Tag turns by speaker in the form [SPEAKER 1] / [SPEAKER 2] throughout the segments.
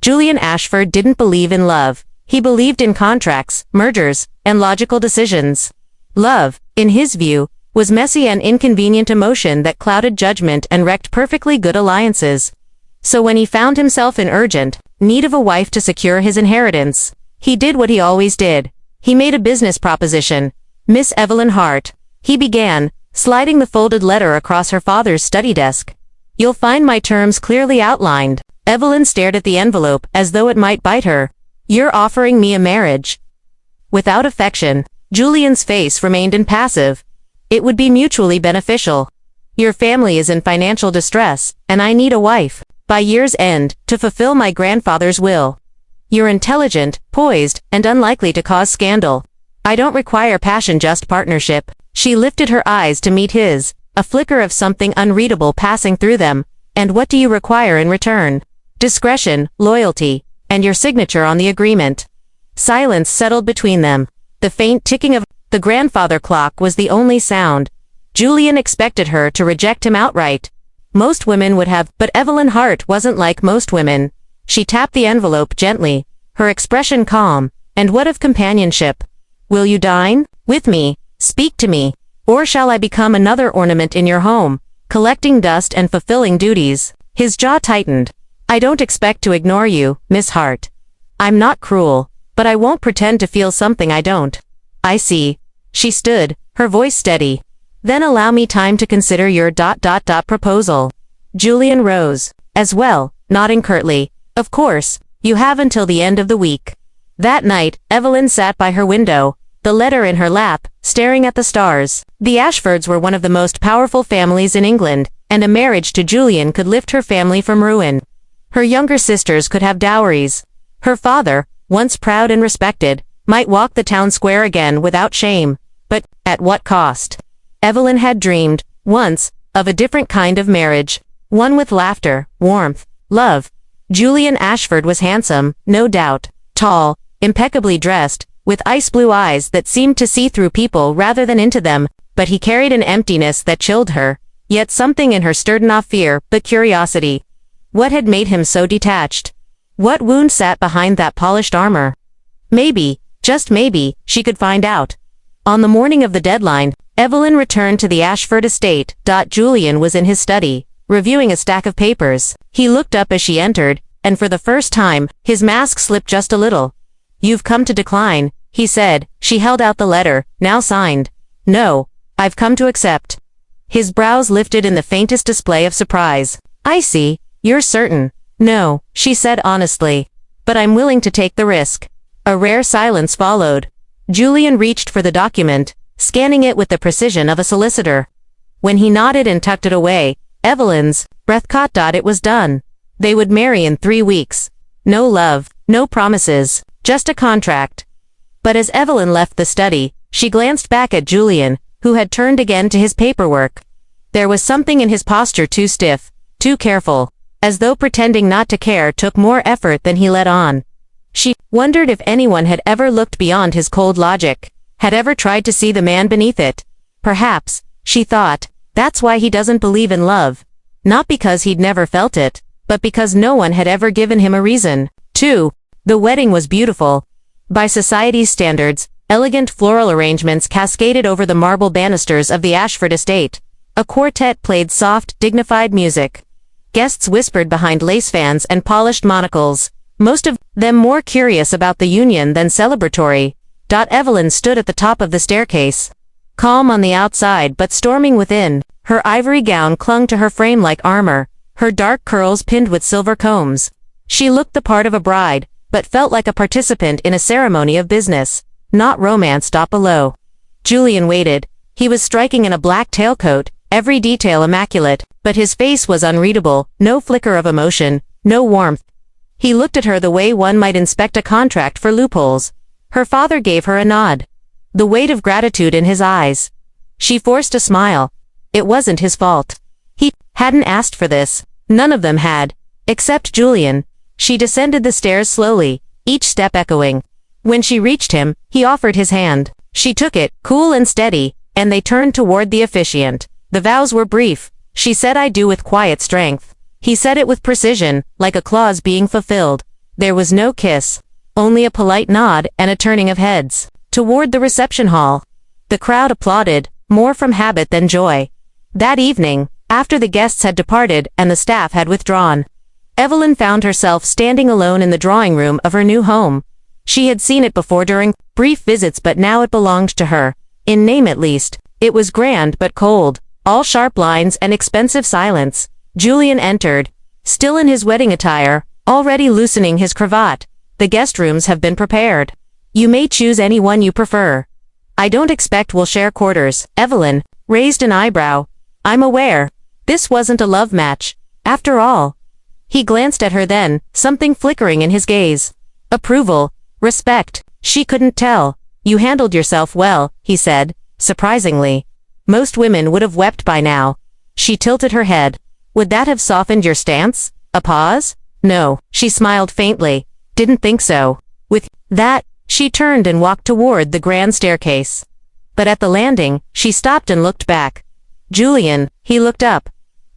[SPEAKER 1] Julian Ashford didn't believe in love. He believed in contracts, mergers, and logical decisions. Love, in his view, was messy and inconvenient emotion that clouded judgment and wrecked perfectly good alliances. So when he found himself in urgent need of a wife to secure his inheritance, he did what he always did. He made a business proposition. Miss Evelyn Hart, he began, sliding the folded letter across her father's study desk. You'll find my terms clearly outlined. Evelyn stared at the envelope as though it might bite her. You're offering me a marriage. Without affection, Julian's face remained impassive. It would be mutually beneficial. Your family is in financial distress, and I need a wife, by year's end, to fulfill my grandfather's will. You're intelligent, poised, and unlikely to cause scandal. I don't require passion, just partnership. She lifted her eyes to meet his, a flicker of something unreadable passing through them. And what do you require in return? Discretion, loyalty, and your signature on the agreement. Silence settled between them. The faint ticking of the grandfather clock was the only sound. Julian expected her to reject him outright. Most women would have, but Evelyn Hart wasn't like most women. She tapped the envelope gently, her expression calm. And what of companionship? Will you dine with me, speak to me, or shall I become another ornament in your home, collecting dust and fulfilling duties? His jaw tightened. I don't expect to ignore you, Miss Hart. I'm not cruel, but I won't pretend to feel something I don't. I see. She stood, her voice steady. Then allow me time to consider your proposal. Julian rose, as well, nodding curtly. Of course, you have until the end of the week. That night, Evelyn sat by her window, the letter in her lap, staring at the stars. The Ashfords were one of the most powerful families in England, and a marriage to Julian could lift her family from ruin. Her younger sisters could have dowries. Her father, once proud and respected, might walk the town square again without shame. But, at what cost? Evelyn had dreamed, once, of a different kind of marriage. One with laughter, warmth, love. Julian Ashford was handsome, no doubt. Tall, impeccably dressed, with ice blue eyes that seemed to see through people rather than into them, but he carried an emptiness that chilled her. Yet something in her stirred not fear, but curiosity. What had made him so detached? What wound sat behind that polished armor? Maybe, just maybe, she could find out. On the morning of the deadline, Evelyn returned to the Ashford estate. Julian was in his study, reviewing a stack of papers. He looked up as she entered, and for the first time, his mask slipped just a little. You've come to decline, he said. She held out the letter, now signed. No, I've come to accept. His brows lifted in the faintest display of surprise. I see, you're certain. No, she said honestly. But I'm willing to take the risk. A rare silence followed. Julian reached for the document, scanning it with the precision of a solicitor. When he nodded and tucked it away, Evelyn's breath caught. It was done. They would marry in 3 weeks. No love, no promises, just a contract. But as Evelyn left the study, she glanced back at Julian, who had turned again to his paperwork. There was something in his posture too stiff, too careful, as though pretending not to care took more effort than he let on. She wondered if anyone had ever looked beyond his cold logic, had ever tried to see the man beneath it. Perhaps, she thought, that's why he doesn't believe in love. Not because he'd never felt it, but because no one had ever given him a reason to. The wedding was beautiful. By society's standards, elegant floral arrangements cascaded over the marble banisters of the Ashford estate. A quartet played soft, dignified music. Guests whispered behind lace fans and polished monocles, most of them more curious about the union than celebratory. Evelyn stood at the top of the staircase. Calm on the outside but storming within, her ivory gown clung to her frame like armor, her dark curls pinned with silver combs. She looked the part of a bride, but felt like a participant in a ceremony of business, not romance. Below. Julian waited. He was striking in a black tailcoat, every detail immaculate, but his face was unreadable, no flicker of emotion, no warmth. He looked at her the way one might inspect a contract for loopholes. Her father gave her a nod. The weight of gratitude in his eyes. She forced a smile. It wasn't his fault. He hadn't asked for this. None of them had. Except Julian. She descended the stairs slowly, each step echoing. When she reached him, he offered his hand. She took it, cool and steady, and they turned toward the officiant. The vows were brief. She said I do with quiet strength. He said it with precision, like a clause being fulfilled. There was no kiss, only a polite nod and a turning of heads toward the reception hall. The crowd applauded, more from habit than joy. That evening, after the guests had departed and the staff had withdrawn, Evelyn found herself standing alone in the drawing room of her new home. She had seen it before during brief visits, but now it belonged to her. In name at least, it was grand but cold, all sharp lines and expensive silence. Julian entered, still in his wedding attire, already loosening his cravat. The guest rooms have been prepared. You may choose any one you prefer. I don't expect we'll share quarters. Evelyn raised an eyebrow. I'm aware. This wasn't a love match, after all. He glanced at her then, something flickering in his gaze. Approval, respect, she couldn't tell. You handled yourself well, he said, surprisingly. Most women would have wept by now. She tilted her head. Would that have softened your stance? A pause? No, she smiled faintly. Didn't think so. With that, she turned and walked toward the grand staircase. But at the landing, she stopped and looked back. Julian, he looked up.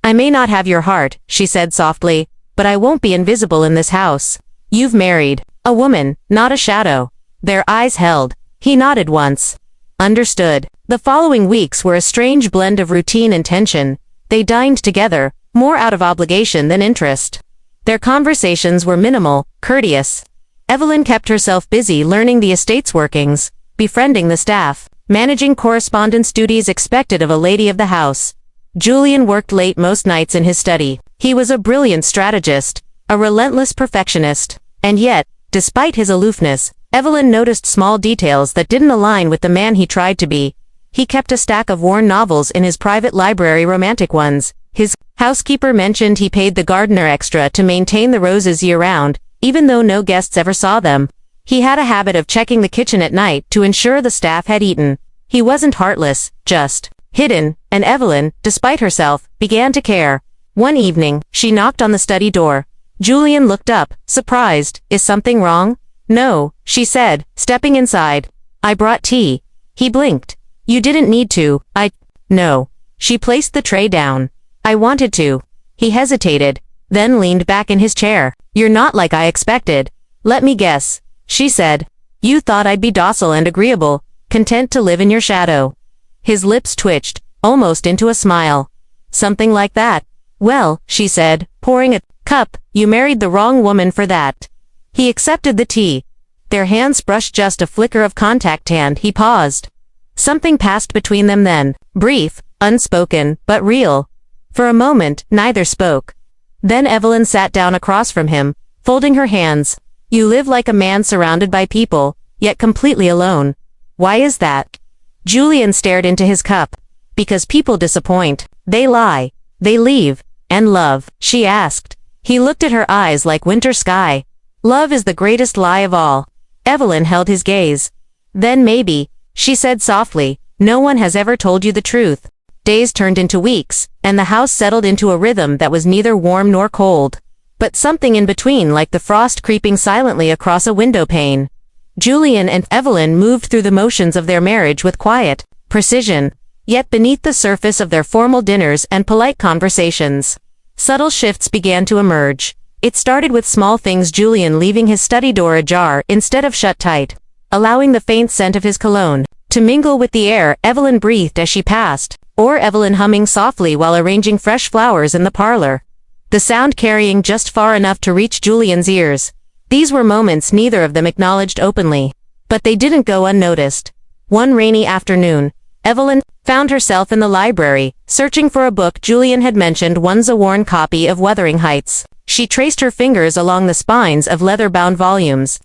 [SPEAKER 1] I may not have your heart, she said softly, but I won't be invisible in this house. You've married a woman, not a shadow. Their eyes held. He nodded once. Understood. The following weeks were a strange blend of routine and tension. They dined together, more out of obligation than interest. Their conversations were minimal, courteous. Evelyn kept herself busy learning the estate's workings, befriending the staff, managing correspondence duties expected of a lady of the house. Julian worked late most nights in his study. He was a brilliant strategist, a relentless perfectionist, and yet, despite his aloofness, Evelyn noticed small details that didn't align with the man he tried to be. He kept a stack of worn novels in his private library, romantic ones. His housekeeper mentioned he paid the gardener extra to maintain the roses year-round, even though no guests ever saw them. He had a habit of checking the kitchen at night to ensure the staff had eaten. He wasn't heartless, just hidden, and Evelyn, despite herself, began to care. One evening, she knocked on the study door. Julian looked up, surprised. Is something wrong? No, she said, stepping inside. I brought tea. He blinked. You didn't need to. No. She placed the tray down. I wanted to. He hesitated, then leaned back in his chair. You're not like I expected. Let me guess, she said. You thought I'd be docile and agreeable, content to live in your shadow. His lips twitched, almost into a smile. Something like that. Well, she said, pouring a cup, you married the wrong woman for that. He accepted the tea. Their hands brushed just a flicker of contact and he paused. Something passed between them then, brief, unspoken, but real. For a moment, neither spoke. Then Evelyn sat down across from him, folding her hands. You live like a man surrounded by people, yet completely alone. Why is that? Julian stared into his cup. Because people disappoint. They lie. They leave. And love, she asked. He looked at her eyes like winter sky. Love is the greatest lie of all. Evelyn held his gaze. Then maybe, she said softly, no one has ever told you the truth. Days turned into weeks, and the house settled into a rhythm that was neither warm nor cold, but something in between, like the frost creeping silently across a window pane. Julian and Evelyn moved through the motions of their marriage with quiet precision, yet beneath the surface of their formal dinners and polite conversations, subtle shifts began to emerge. It started with small things, Julian leaving his study door ajar instead of shut tight, allowing the faint scent of his cologne to mingle with the air Evelyn breathed as she passed, or Evelyn humming softly while arranging fresh flowers in the parlor, the sound carrying just far enough to reach Julian's ears. These were moments neither of them acknowledged openly, but they didn't go unnoticed. One rainy afternoon, Evelyn found herself in the library, searching for a book Julian had mentioned, once a worn copy of Wuthering Heights. She traced her fingers along the spines of leather-bound volumes,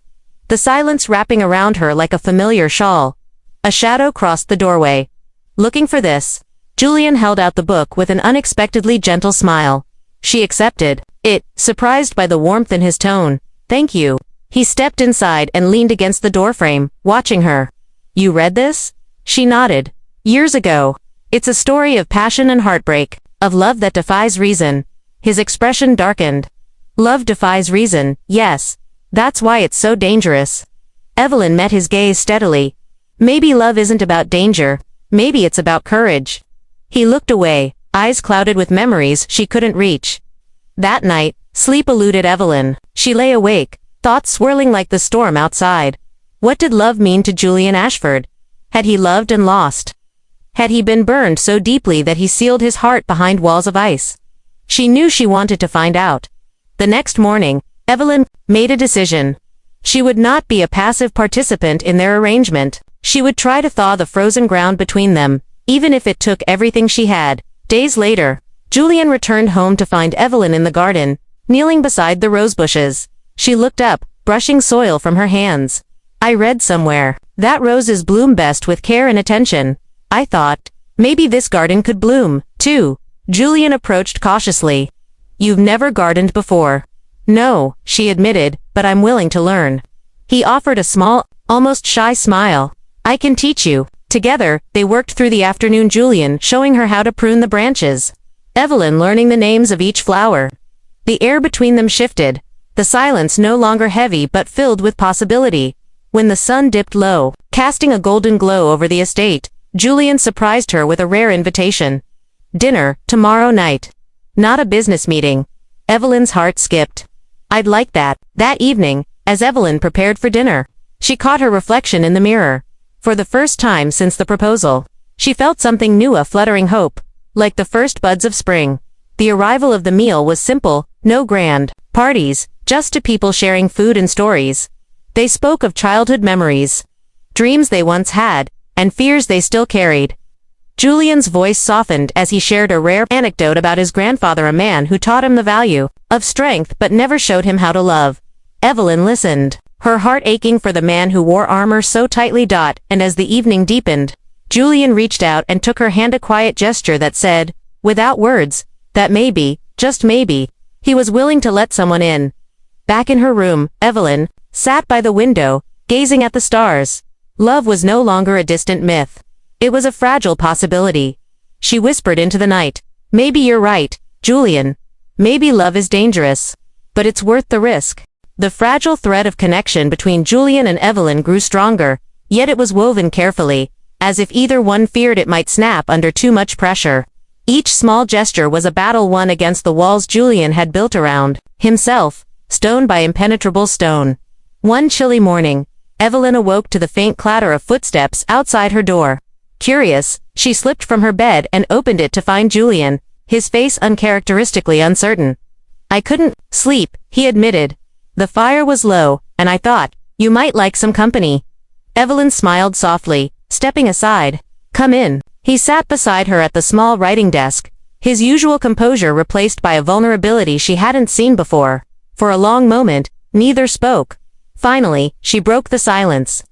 [SPEAKER 1] the silence wrapping around her like a familiar shawl. A shadow crossed the doorway. Looking for this, Julian held out the book with an unexpectedly gentle smile. She accepted it, surprised by the warmth in his tone. Thank you. He stepped inside and leaned against the doorframe, watching her. You read this? She nodded. Years ago. It's a story of passion and heartbreak, of love that defies reason. His expression darkened. Love defies reason, yes. That's why it's so dangerous. Evelyn met his gaze steadily. Maybe love isn't about danger. Maybe it's about courage. He looked away, eyes clouded with memories she couldn't reach. That night, sleep eluded Evelyn. She lay awake, thoughts swirling like the storm outside. What did love mean to Julian Ashford? Had he loved and lost? Had he been burned so deeply that he sealed his heart behind walls of ice? She knew she wanted to find out. The next morning, Evelyn made a decision. She would not be a passive participant in their arrangement. She would try to thaw the frozen ground between them, even if it took everything she had. Days later, Julian returned home to find Evelyn in the garden, kneeling beside the rose bushes. She looked up, brushing soil from her hands. I read somewhere that roses bloom best with care and attention. I thought, maybe this garden could bloom, too. Julian approached cautiously. You've never gardened before. No, she admitted, but I'm willing to learn. He offered a small, almost shy smile. I can teach you. Together, they worked through the afternoon, Julian showing her how to prune the branches, Evelyn learning the names of each flower. The air between them shifted, the silence no longer heavy but filled with possibility. When the sun dipped low, casting a golden glow over the estate, Julian surprised her with a rare invitation. Dinner, tomorrow night. Not a business meeting. Evelyn's heart skipped. I'd like that. That evening, as Evelyn prepared for dinner, she caught her reflection in the mirror. For the first time since the proposal, she felt something new, a fluttering hope, like the first buds of spring. The arrival of the meal was simple, no grand parties, just two people sharing food and stories. They spoke of childhood memories, dreams they once had, and fears they still carried. Julian's voice softened as he shared a rare anecdote about his grandfather, a man who taught him the value of strength but never showed him how to love. Evelyn listened, her heart aching for the man who wore armor so tightly. And as the evening deepened, Julian reached out and took her hand, a quiet gesture that said, without words, that maybe, just maybe, he was willing to let someone in. Back in her room, Evelyn sat by the window, gazing at the stars. Love was no longer a distant myth. It was a fragile possibility. She whispered into the night, maybe you're right, Julian. Maybe love is dangerous, but it's worth the risk. The fragile thread of connection between Julian and Evelyn grew stronger, yet it was woven carefully, as if either one feared it might snap under too much pressure. Each small gesture was a battle won against the walls Julian had built around himself, stone by impenetrable stone. One chilly morning, Evelyn awoke to the faint clatter of footsteps outside her door. Curious, she slipped from her bed and opened it to find Julian, his face uncharacteristically uncertain. I couldn't sleep, he admitted. The fire was low, and I thought, you might like some company. Evelyn smiled softly, stepping aside. Come in. He sat beside her at the small writing desk, his usual composure replaced by a vulnerability she hadn't seen before. For a long moment, neither spoke. Finally, she broke the silence.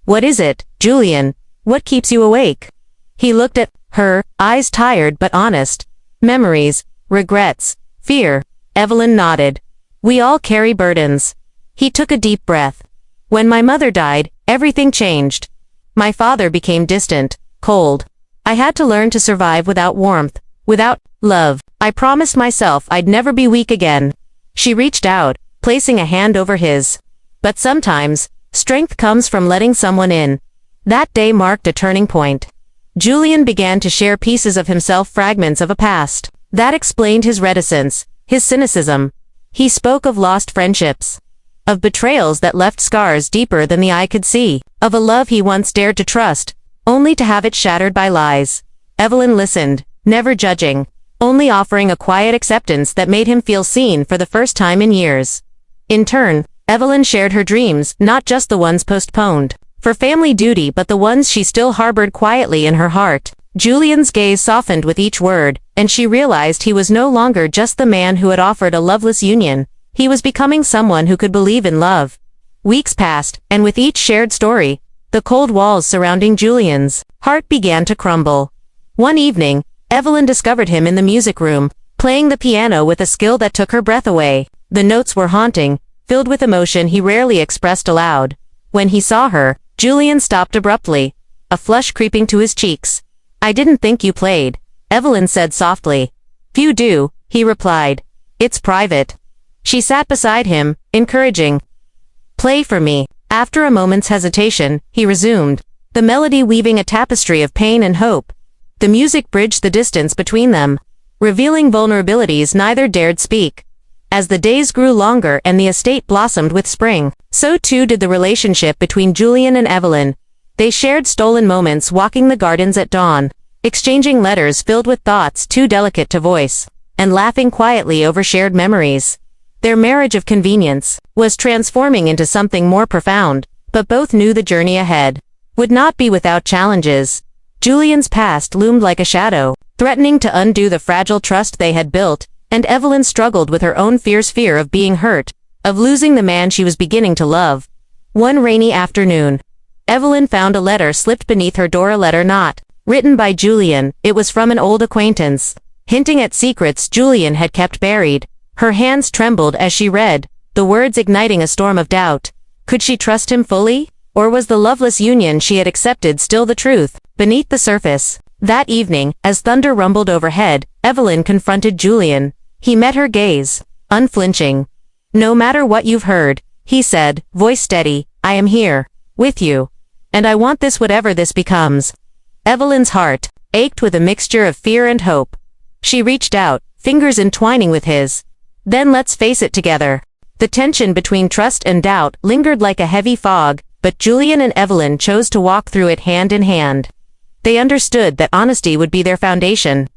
[SPEAKER 1] What is it, Julian? What keeps you awake? He looked at her, eyes tired but honest. Memories, regrets, fear. Evelyn nodded. We all carry burdens. He took a deep breath. When my mother died, everything changed. My father became distant, cold. I had to learn to survive without warmth, without love. I promised myself I'd never be weak again. She reached out, placing a hand over his. But sometimes, strength comes from letting someone in. That day marked a turning point. Julian began to share pieces of himself, fragments of a past. That explained his reticence, his cynicism. He spoke of lost friendships, of betrayals that left scars deeper than the eye could see, of a love he once dared to trust, only to have it shattered by lies. Evelyn listened, never judging, only offering a quiet acceptance that made him feel seen for the first time in years. In turn, Evelyn shared her dreams, not just the ones postponed for family duty but the ones she still harbored quietly in her heart. Julian's gaze softened with each word, and she realized he was no longer just the man who had offered a loveless union. He was becoming someone who could believe in love. Weeks passed, and with each shared story, the cold walls surrounding Julian's heart began to crumble. One evening, Evelyn discovered him in the music room, playing the piano with a skill that took her breath away. The notes were haunting, filled with emotion he rarely expressed aloud. When he saw her, Julian stopped abruptly, a flush creeping to his cheeks. I didn't think you played, Evelyn said softly. Few do, he replied. It's private. She sat beside him, encouraging. Play for me. After a moment's hesitation, he resumed, the melody weaving a tapestry of pain and hope. The music bridged the distance between them, revealing vulnerabilities neither dared speak. As the days grew longer and the estate blossomed with spring, so too did the relationship between Julian and Evelyn. They shared stolen moments walking the gardens at dawn, exchanging letters filled with thoughts too delicate to voice, and laughing quietly over shared memories. Their marriage of convenience was transforming into something more profound, but both knew the journey ahead would not be without challenges. Julian's past loomed like a shadow, threatening to undo the fragile trust they had built, and Evelyn struggled with her own fierce fear of being hurt, of losing the man she was beginning to love. One rainy afternoon, Evelyn found a letter slipped beneath her door, a letter not written by Julian. It was from an old acquaintance, hinting at secrets Julian had kept buried. Her hands trembled as she read, the words igniting a storm of doubt. Could she trust him fully? Or was the loveless union she had accepted still the truth, beneath the surface? That evening, as thunder rumbled overhead, Evelyn confronted Julian. He met her gaze, unflinching. "No matter what you've heard," he said, voice steady, "I am here, with you. And I want this whatever this becomes." Evelyn's heart ached with a mixture of fear and hope. She reached out, fingers entwining with his. "Then let's face it together." The tension between trust and doubt lingered like a heavy fog, but Julian and Evelyn chose to walk through it hand in hand. They understood that honesty would be their foundation.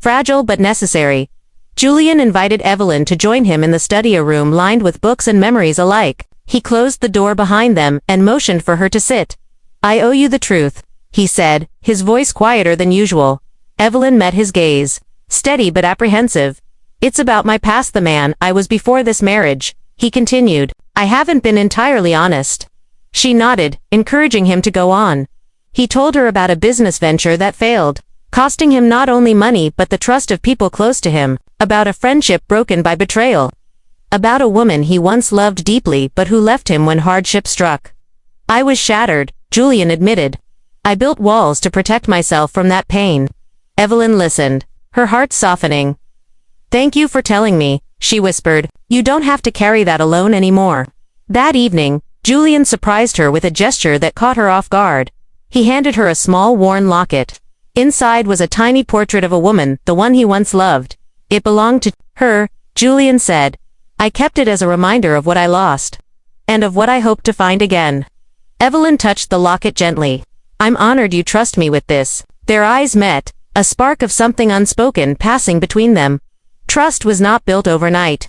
[SPEAKER 1] Fragile but necessary. Julian invited Evelyn to join him in the study, a room lined with books and memories alike. He closed the door behind them and motioned for her to sit. "I owe you the truth," he said, his voice quieter than usual. Evelyn met his gaze, steady but apprehensive. "It's about my past, the man I was before this marriage," he continued. "I haven't been entirely honest." She nodded, encouraging him to go on. He told her about a business venture that failed, costing him not only money but the trust of people close to him, about a friendship broken by betrayal, about a woman he once loved deeply but who left him when hardship struck. "I was shattered," Julian admitted. "I built walls to protect myself from that pain." Evelyn listened, her heart softening. "Thank you for telling me," she whispered. "You don't have to carry that alone anymore." That evening, Julian surprised her with a gesture that caught her off guard. He handed her a small worn locket. Inside was a tiny portrait of a woman, the one he once loved. "It belonged to her," Julian said. "I kept it as a reminder of what I lost. And of what I hope to find again." Evelyn touched the locket gently. "I'm honored you trust me with this." Their eyes met, a spark of something unspoken passing between them. Trust was not built overnight.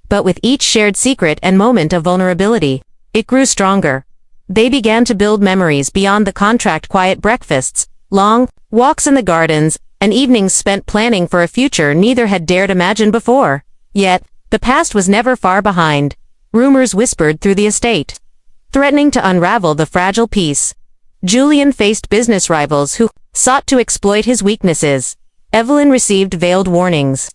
[SPEAKER 1] But with each shared secret and moment of vulnerability, it grew stronger. They began to build memories beyond the contract, quiet breakfasts, long walks in the gardens, and evenings spent planning for a future neither had dared imagine before. Yet, the past was never far behind. Rumors whispered through the estate, threatening to unravel the fragile peace. Julian faced business rivals who sought to exploit his weaknesses. Evelyn received veiled warnings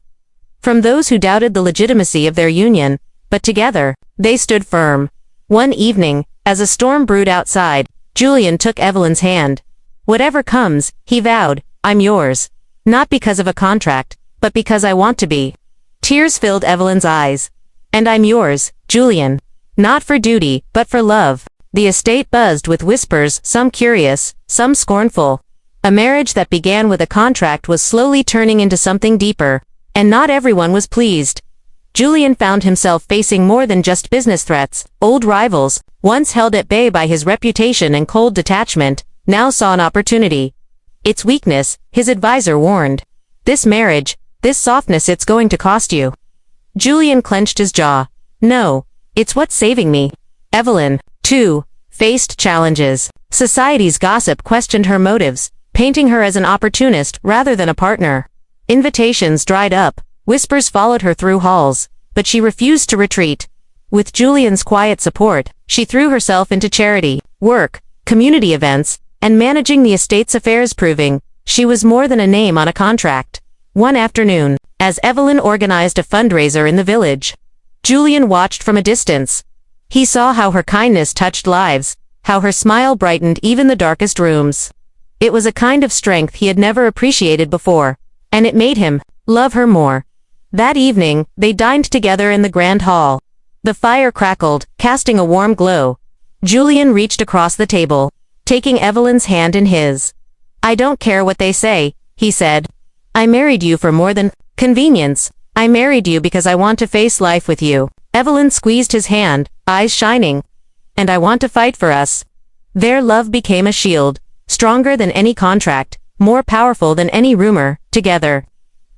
[SPEAKER 1] from those who doubted the legitimacy of their union, but together, they stood firm. One evening, as a storm brewed outside, Julian took Evelyn's hand. "Whatever comes," he vowed, "I'm yours. Not because of a contract, but because I want to be." Tears filled Evelyn's eyes. "And I'm yours, Julian. Not for duty, but for love." The estate buzzed with whispers, some curious, some scornful. A marriage that began with a contract was slowly turning into something deeper, and not everyone was pleased. Julian found himself facing more than just business threats. Old rivals, once held at bay by his reputation and cold detachment, now saw an opportunity. Its weakness, his advisor warned. "This marriage, this softness, it's going to cost you." Julian clenched his jaw. "No, it's what's saving me." Evelyn, too, faced challenges. Society's gossip questioned her motives, painting her as an opportunist rather than a partner. Invitations dried up, whispers followed her through halls, but she refused to retreat. With Julian's quiet support, she threw herself into charity, work, community events, and managing the estate's affairs, proving she was more than a name on a contract. One afternoon, as Evelyn organized a fundraiser in the village, Julian watched from a distance. He saw how her kindness touched lives, how her smile brightened even the darkest rooms. It was a kind of strength he had never appreciated before, and it made him love her more. That evening, they dined together in the grand hall. The fire crackled, casting a warm glow. Julian reached across the table, taking Evelyn's hand in his. "I don't care what they say," he said. "I married you for more than convenience. I married you because I want to face life with you. Evelyn squeezed his hand, eyes shining. And I want to fight for us. Their love became a shield, stronger than any contract, more powerful than any rumor, together.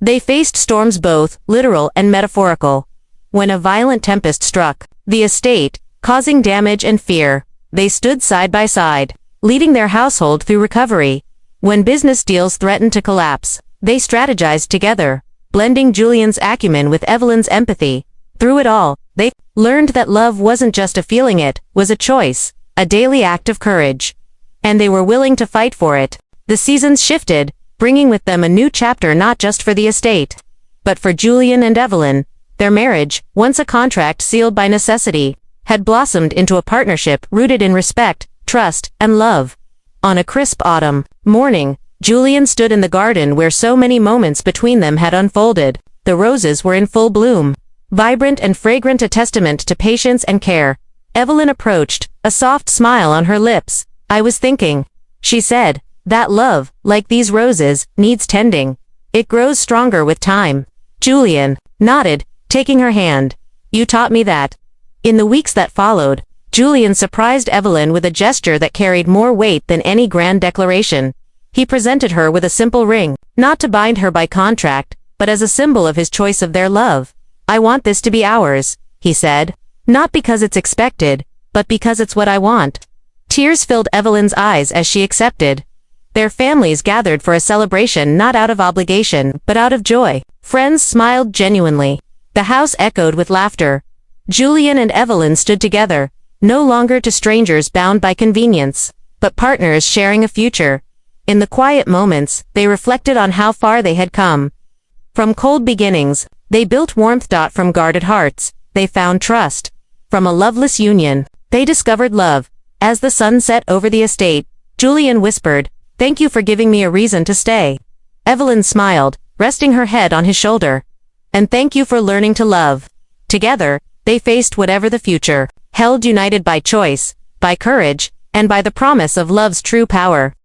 [SPEAKER 1] They faced storms both, literal and metaphorical. When a violent tempest struck the estate, causing damage and fear, they stood side by side, leading their household through recovery. When business deals threatened to collapse, they strategized together, blending Julian's acumen with Evelyn's empathy. Through it all, they learned that love wasn't just a feeling, it was a choice, a daily act of courage. And they were willing to fight for it. The seasons shifted, bringing with them a new chapter not just for the estate, but for Julian and Evelyn. Their marriage, once a contract sealed by necessity, had blossomed into a partnership rooted in respect, trust, and love. On a crisp autumn morning, Julian stood in the garden where so many moments between them had unfolded. The roses were in full bloom, vibrant and fragrant, a testament to patience and care. Evelyn approached, a soft smile on her lips. I was thinking, she said, that love, like these roses, needs tending. It grows stronger with time. Julian nodded, taking her hand. You taught me that. In the weeks that followed, Julian surprised Evelyn with a gesture that carried more weight than any grand declaration. He presented her with a simple ring, not to bind her by contract, but as a symbol of his choice of their love. I want this to be ours, he said. Not because it's expected, but because it's what I want. Tears filled Evelyn's eyes as she accepted. Their families gathered for a celebration, not out of obligation, but out of joy. Friends smiled genuinely. The house echoed with laughter. Julian and Evelyn stood together, no longer to strangers bound by convenience, but partners sharing a future. In the quiet moments, they reflected on how far they had come. From cold beginnings, they built warmth. From guarded hearts, they found trust. From a loveless union, they discovered love. As the sun set over the estate, Julian whispered, "Thank you for giving me a reason to stay." Evelyn smiled, resting her head on his shoulder. "And thank you for learning to love." Together, they faced whatever the future held, united by choice, by courage, and by the promise of love's true power.